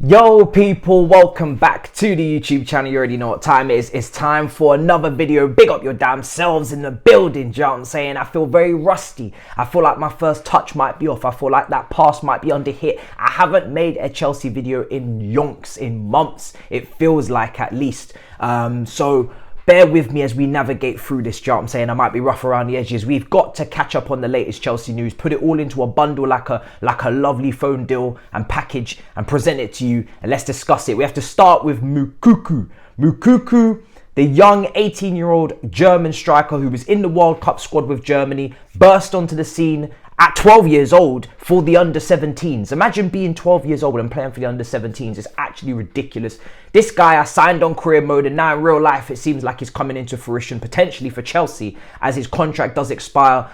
Yo people, welcome back to the YouTube channel. You already know what time it is. It's time for another video. Big up your damn selves in the building, do you know what I'm saying? I feel very rusty. I feel like my first touch might be off. I feel like that pass might be under hit. I haven't made a Chelsea video in yonks, in months. It feels like, at least. So bear with me as we navigate through this, do you know what I'm saying? I might be rough around the edges. We've got to catch up on the latest Chelsea news, put it all into a bundle like a lovely phone deal and package and present it to you, and let's discuss it. We have to start with Moukoko. Moukoko, the young 18-year-old German striker who was in the World Cup squad with Germany, burst onto the scene at 12 years old for the under-17s. Imagine being 12 years old and playing for the under-17s. It's actually ridiculous. This guy I signed on career mode, and now in real life it seems like he's coming into fruition potentially for Chelsea as his contract does expire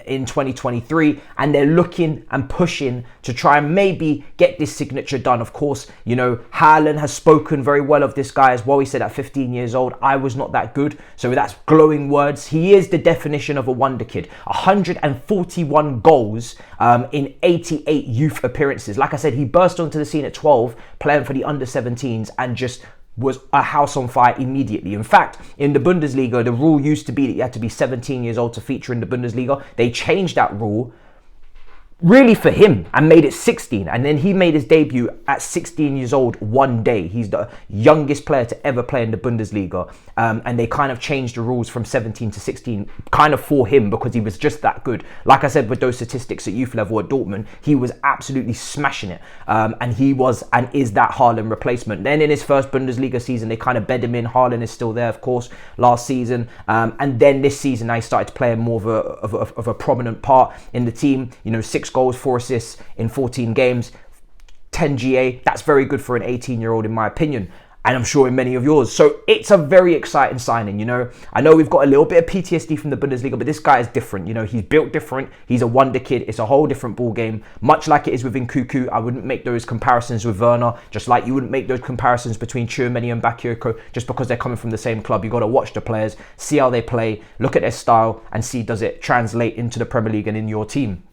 in 2023, and they're looking and pushing to try and maybe get this signature done. Of course, you know, Hairline has spoken very well of this guy as well. He said at 15 years old, I was not that good. So that's glowing words. He is the definition of a Wonderkid. 141 goals in 88 youth appearances. Like I said, he burst onto the scene at 12, playing for the under-17s, and just was a house on fire immediately. In fact, in the Bundesliga, the rule used to be that you had to be 17 years old to feature in the Bundesliga. They changed that rule really for him and made it 16, and then he made his debut at 16 years old one day. He's the youngest player to ever play in the Bundesliga, and they kind of changed the rules from 17 to 16 kind of for him because he was just that good. Like I said, with those statistics at youth level at Dortmund, he was absolutely smashing it, and he was and is that Hairline replacement. Then in his first Bundesliga season, they kind of bed him in. Hairline is still there, of course, last season, and then this season I started playing more of a prominent part in the team. You know, 6 goals, 4 assists in 14 games, 10 GA. That's very good for an 18-year-old in my opinion, and I'm sure in many of yours. So it's a very exciting signing, you know. I know we've got a little bit of PTSD from the Bundesliga, but this guy is different, you know. He's built different. He's a wonder kid. It's a whole different ball game, much like it is with Moukoko. I wouldn't make those comparisons with Werner, just like you wouldn't make those comparisons between Tchouameni and Bakayoko just because they're coming from the same club. You got to watch the players, see how they play, look at their style, and see does it translate into the Premier League and in your team.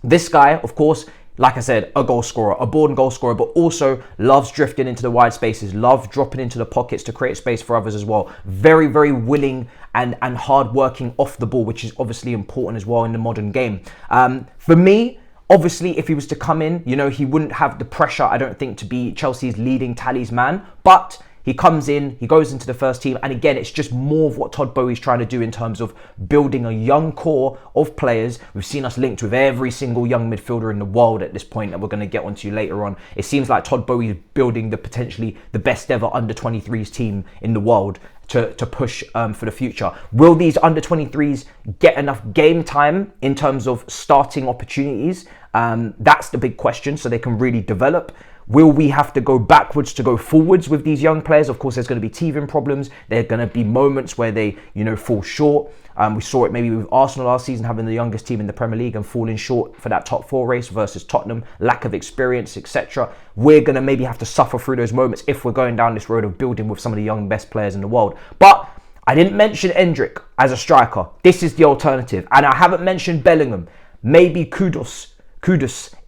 This guy, of course, like I said, a goal scorer, a born goal scorer, but also loves drifting into the wide spaces, loves dropping into the pockets to create space for others as well. Very, very willing and hard working off the ball, which is obviously important as well in the modern game. For me, obviously, if he was to come in, you know, he wouldn't have the pressure, I don't think, to be Chelsea's leading talisman, but he comes in, he goes into the first team, and again, it's just more of what Todd Boehly's trying to do in terms of building a young core of players. We've seen us linked with every single young midfielder in the world at this point that we're going to get onto later on. It seems like Todd Boehly is building potentially the best ever under-23s team in the world to push for the future. Will these under-23s get enough game time in terms of starting opportunities? That's the big question, so they can really develop. Will we have to go backwards to go forwards with these young players? Of course, there's going to be teething problems. There are going to be moments where they, you know, fall short. We saw it maybe with Arsenal last season, having the youngest team in the Premier League and falling short for that top 4 race versus Tottenham, lack of experience, etc. We're going to maybe have to suffer through those moments if we're going down this road of building with some of the young best players in the world. But I didn't mention Endrick as a striker. This is the alternative. And I haven't mentioned Bellingham. Maybe Kudus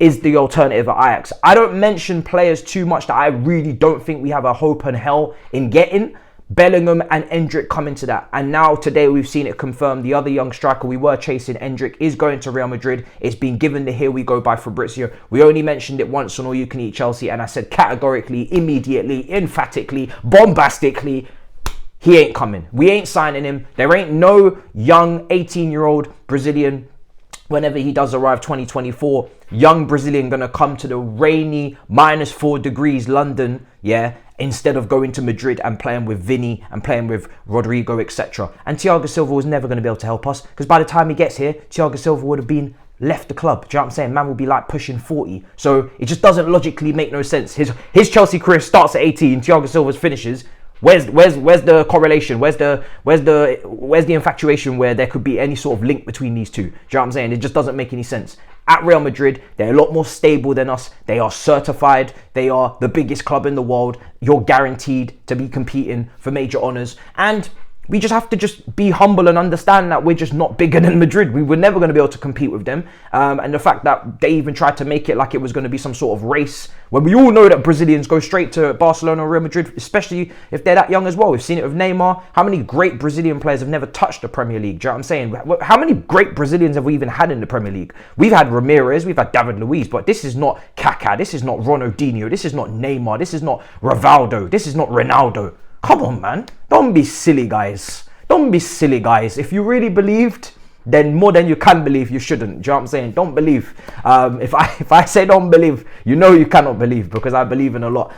is the alternative at Ajax. I don't mention players too much that I really don't think we have a hope in hell in getting. Bellingham and Endrick come into that. And now today we've seen it confirmed. The other young striker we were chasing, Endrick, is going to Real Madrid. It's been given the here we go by Fabrizio. We only mentioned it once on All You Can Eat Chelsea, and I said categorically, immediately, emphatically, bombastically, he ain't coming. We ain't signing him. There ain't no young 18-year-old Brazilian, whenever he does arrive 2024, young Brazilian gonna come to the rainy -4 degrees London, yeah, instead of going to Madrid and playing with Vini and playing with Rodrigo, etc. And Thiago Silva was never gonna be able to help us, because by the time he gets here, Thiago Silva would have been left the club. Do you know what I'm saying? Man will be like pushing 40. So it just doesn't logically make no sense. His Chelsea career starts at 18, Thiago Silva's finishes. Where's the correlation? Where's the infatuation where there could be any sort of link between these two? Do you know what I'm saying? It just doesn't make any sense. At Real Madrid, they're a lot more stable than us. They are certified. They are the biggest club in the world. You're guaranteed to be competing for major honours. And we just have to just be humble and understand that we're just not bigger than Madrid. We were never going to be able to compete with them. And the fact that they even tried to make it like it was going to be some sort of race, when we all know that Brazilians go straight to Barcelona or Real Madrid, especially if they're that young as well. We've seen it with Neymar. How many great Brazilian players have never touched the Premier League? Do you know what I'm saying? How many great Brazilians have we even had in the Premier League? We've had Ramirez, we've had David Luiz, but this is not Kaká, this is not Ronaldinho, this is not Neymar, this is not Rivaldo, this is not Ronaldo. Come on, man. Don't be silly, guys. Don't be silly, guys. If you really believed, then more than you can believe, you shouldn't. Do you know what I'm saying? Don't believe. If I say don't believe, you know you cannot believe, because I believe in a lot.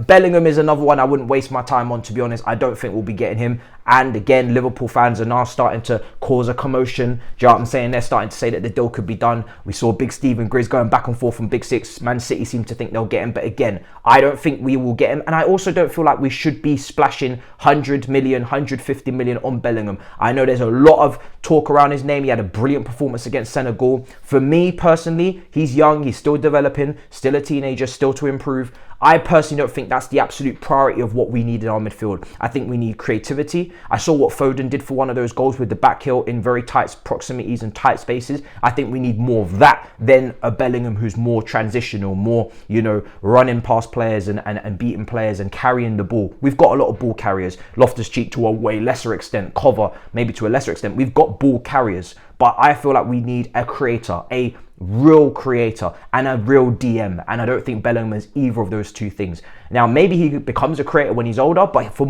Bellingham is another one I wouldn't waste my time on, to be honest. I don't think we'll be getting him. And again, Liverpool fans are now starting to cause a commotion. Do you know what I'm saying? They're starting to say that the deal could be done. We saw Big Stephen Grizz going back and forth from Big Six. Man City seem to think they'll get him. But again, I don't think we will get him. And I also don't feel like we should be splashing 100 million, 150 million on Bellingham. I know there's a lot of talk around his name. He had a brilliant performance against Senegal. For me personally, he's young. He's still developing, still a teenager, still to improve. I personally don't think that's the absolute priority of what we need in our midfield. I think we need creativity. I saw what Foden did for one of those goals with the back heel in very tight proximities and tight spaces. I think we need more of that than a Bellingham who's more transitional, more, you know, running past players and beating players and carrying the ball. We've got a lot of ball carriers. Loftus-Cheek to a way lesser extent. Cover maybe to a lesser extent. We've got ball carriers. But I feel like we need a creator, a real creator and a real DM. And I don't think Bellingham is either of those two things. Now, maybe he becomes a creator when he's older, but for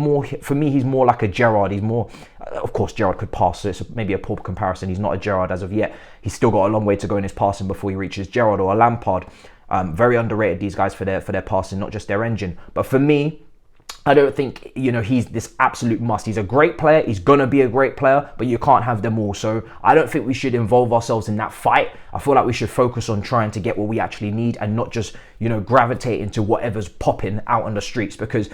me, he's more like a Gerrard. He's more, of course, Gerrard could pass, so it's maybe a poor comparison. He's not a Gerrard as of yet. He's still got a long way to go in his passing before he reaches Gerrard or a Lampard. Very underrated, these guys, for their passing, not just their engine. But for me, I don't think, you know, he's this absolute must. He's a great player. He's going to be a great player, but you can't have them all. So I don't think we should involve ourselves in that fight. I feel like we should focus on trying to get what we actually need and not just, you know, gravitate into whatever's popping out on the streets, because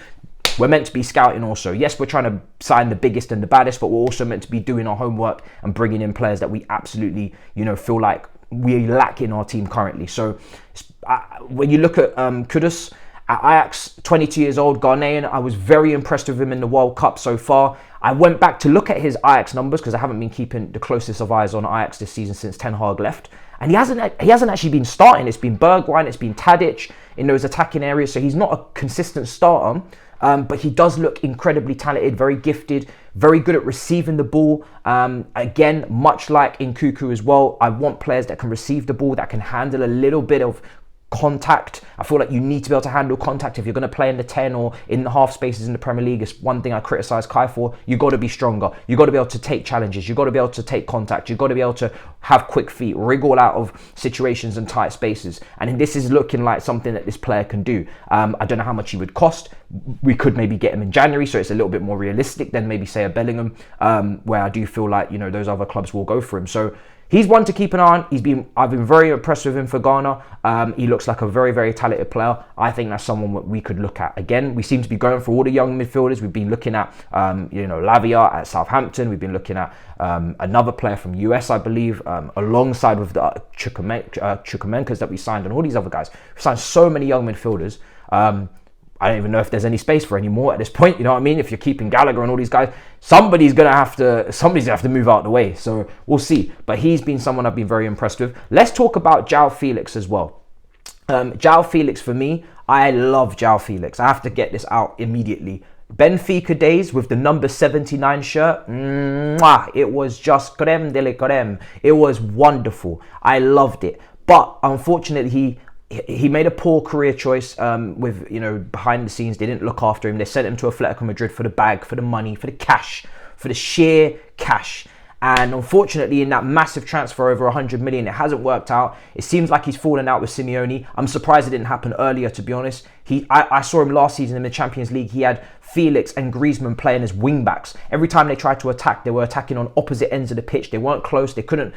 we're meant to be scouting also. Yes, we're trying to sign the biggest and the baddest, but we're also meant to be doing our homework and bringing in players that we absolutely, you know, feel like we lack in our team currently. So when you look at Kudus, at Ajax, 22 years old, Ghanaian, I was very impressed with him in the World Cup so far. I went back to look at his Ajax numbers because I haven't been keeping the closest of eyes on Ajax this season since Ten Hag left. And he hasn't actually been starting. It's been Bergwijn, it's been Tadic in those attacking areas. So he's not a consistent starter, but he does look incredibly talented, very gifted, very good at receiving the ball. Again, much like in Moukoko as well, I want players that can receive the ball, that can handle a little bit of contact. I feel like you need to be able to handle contact if you're going to play in the 10 or in the half spaces in the Premier League. It's one thing I criticise Kai for. You've got to be stronger. You've got to be able to take challenges. You've got to be able to take contact. You've got to be able to have quick feet, wriggle out of situations and tight spaces. And this is looking like something that this player can do. I don't know how much he would cost. We could maybe get him in January, so it's a little bit more realistic than maybe say a Bellingham, where I do feel like, you know, those other clubs will go for him. So he's one to keep an eye on. I've been very impressed with him for Ghana. He looks like a very, very talented player. I think that's someone that we could look at. Again, we seem to be going for all the young midfielders. We've been looking at, Lavia at Southampton. We've been looking at another player from US, I believe, alongside with the Chukwuemeka's that we signed and all these other guys. We've signed so many young midfielders. I don't even know if there's any space for any more at this point. You know what I mean? If you're keeping Gallagher and all these guys, somebody's gonna have to move out of the way. So we'll see. But he's been someone I've been very impressed with. Let's talk about Joao Felix as well. Joao Felix, for me, I love Joao Felix. I have to get this out immediately. Benfica days with the number 79 shirt, it was just creme de la creme. It was wonderful. I loved it. But unfortunately, he made a poor career choice with, you know, behind the scenes. They didn't look after him. They sent him to Atletico Madrid for the bag, for the money, for the cash, for the sheer cash. And unfortunately, in that massive transfer over 100 million, it hasn't worked out. It seems like he's fallen out with Simeone. I'm surprised it didn't happen earlier, to be honest. I saw him last season in the Champions League. He had Felix and Griezmann playing as wing backs. Every time they tried to attack, they were attacking on opposite ends of the pitch. They weren't close. They couldn't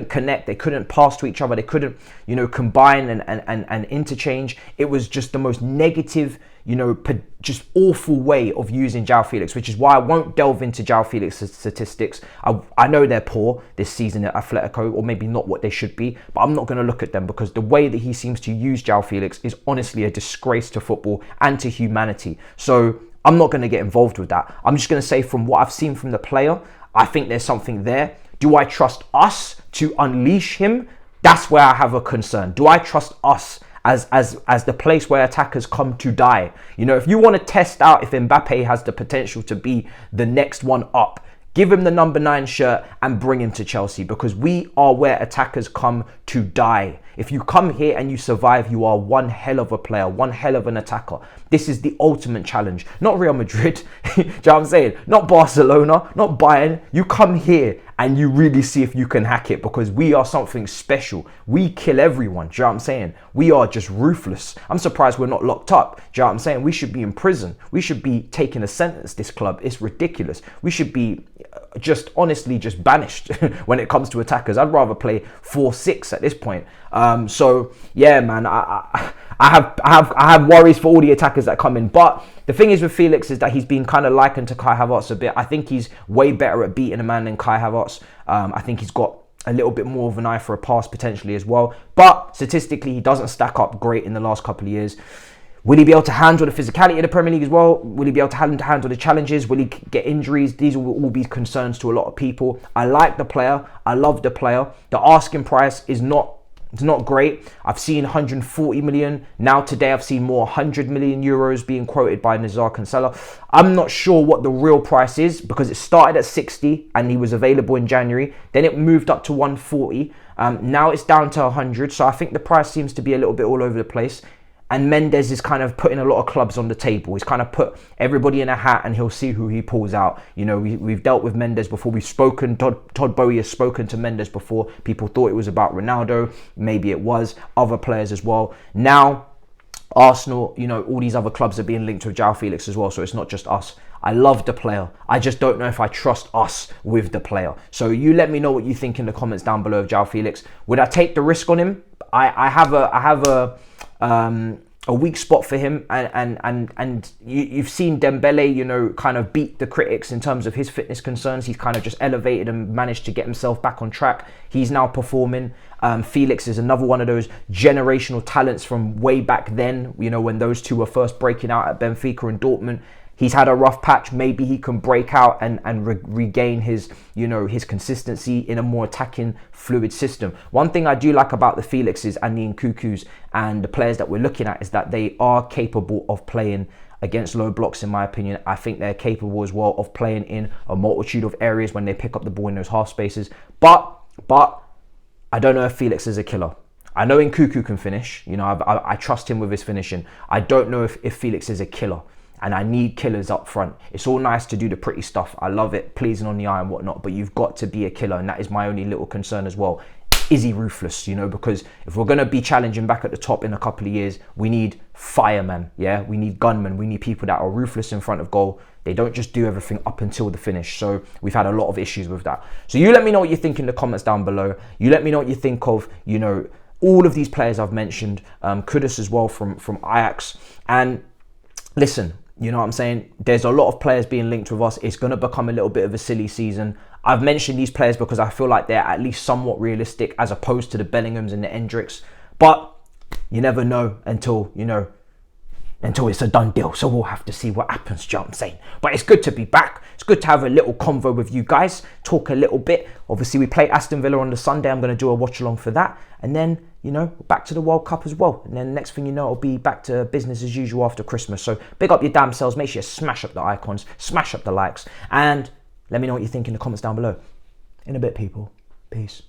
connect. They couldn't pass to each other. They couldn't, you know, combine and interchange. It was just the most negative, you know, just awful way of using Joao Felix, which is why I won't delve into Joao Felix's statistics. I know they're poor this season at Atletico, or maybe not what they should be, but I'm not going to look at them because the way that he seems to use Joao Felix is honestly a disgrace to football and to humanity. So I'm not going to get involved with that. I'm just going to say from what I've seen from the player, I think there's something there. Do I trust us to unleash him? That's where I have a concern. Do I trust us as the place where attackers come to die? You know, if you want to test out if Mbappe has the potential to be the next one up, give him the number 9 shirt and bring him to Chelsea, because we are where attackers come to die. If you come here and you survive, you are one hell of a player, one hell of an attacker. This is the ultimate challenge. Not Real Madrid, do you know what I'm saying? Not Barcelona, not Bayern. You come here and you really see if you can hack it, because we are something special. We kill everyone, do you know what I'm saying? We are just ruthless. I'm surprised we're not locked up, do you know what I'm saying? We should be in prison. We should be taking a sentence, this club. It's ridiculous. We should be just honestly just banished when it comes to attackers. I'd rather play 4-6 at this point. So yeah, man, I have worries for all the attackers that come in. But the thing is with Felix is that he's been kind of likened to Kai Havertz a bit. I think he's way better at beating a man than Kai Havertz. I think he's got a little bit more of an eye for a pass potentially as well. But statistically, he doesn't stack up great in the last couple of years. Will he be able to handle the physicality of the Premier League as well? Will he be able to handle the challenges? Will he get injuries? These will all be concerns to a lot of people. I like the player. I love the player. The asking price is not great. I've seen 140 million. Now today I've seen more 100 million euros being quoted by Nazar Cancelo. I'm not sure what the real price is, because it started at 60 and he was available in January. Then it moved up to 140. Now it's down to 100. So I think the price seems to be a little bit all over the place. And Mendes is kind of putting a lot of clubs on the table. He's kind of put everybody in a hat and he'll see who he pulls out. You know, we've dealt with Mendes before. We've spoken, Todd Boehly has spoken to Mendes before. People thought it was about Ronaldo. Maybe it was. Other players as well. Now, Arsenal, you know, all these other clubs are being linked with Joao Felix as well. So it's not just us. I love the player. I just don't know if I trust us with the player. So you let me know what you think in the comments down below of Joao Felix. Would I take the risk on him? I have a weak spot for him, and you've seen Dembele, you know, kind of beat the critics in terms of his fitness concerns. He's kind of just elevated and managed to get himself back on track. He's now performing. Felix is another one of those generational talents from way back then, you know, when those two were first breaking out at Benfica and Dortmund. He's had a rough patch. Maybe he can break out and regain his, you know, his consistency in a more attacking, fluid system. One thing I do like about the Felixes and the Nkukus and the players that we're looking at is that they are capable of playing against low blocks, in my opinion. I think they're capable as well of playing in a multitude of areas when they pick up the ball in those half spaces. But I don't know if Felix is a killer. I know Nkuku can finish. You know, I trust him with his finishing. I don't know if Felix is a killer. And I need killers up front. It's all nice to do the pretty stuff. I love it, pleasing on the eye and whatnot, but you've got to be a killer. And that is my only little concern as well. Is he ruthless? You know, because if we're going to be challenging back at the top in a couple of years, we need firemen. Yeah, we need gunmen. We need people that are ruthless in front of goal. They don't just do everything up until the finish. So we've had a lot of issues with that. So you let me know what you think in the comments down below. You let me know what you think of, you know, all of these players I've mentioned. Kudus as well from Ajax. And listen, you know what I'm saying? There's a lot of players being linked with us. It's going to become a little bit of a silly season. I've mentioned these players because I feel like they're at least somewhat realistic as opposed to the Bellinghams and the Endricks. But you never know until, you know, until it's a done deal. So we'll have to see what happens, do you know what I'm saying? But it's good to be back. It's good to have a little convo with you guys, talk a little bit. Obviously, we play Aston Villa on the Sunday. I'm going to do a watch along for that. And then, you know, back to the World Cup as well. And then next thing you know, it'll be back to business as usual after Christmas. So big up your damn selves. Make sure you smash up the icons, smash up the likes. And let me know what you think in the comments down below. In a bit, people. Peace.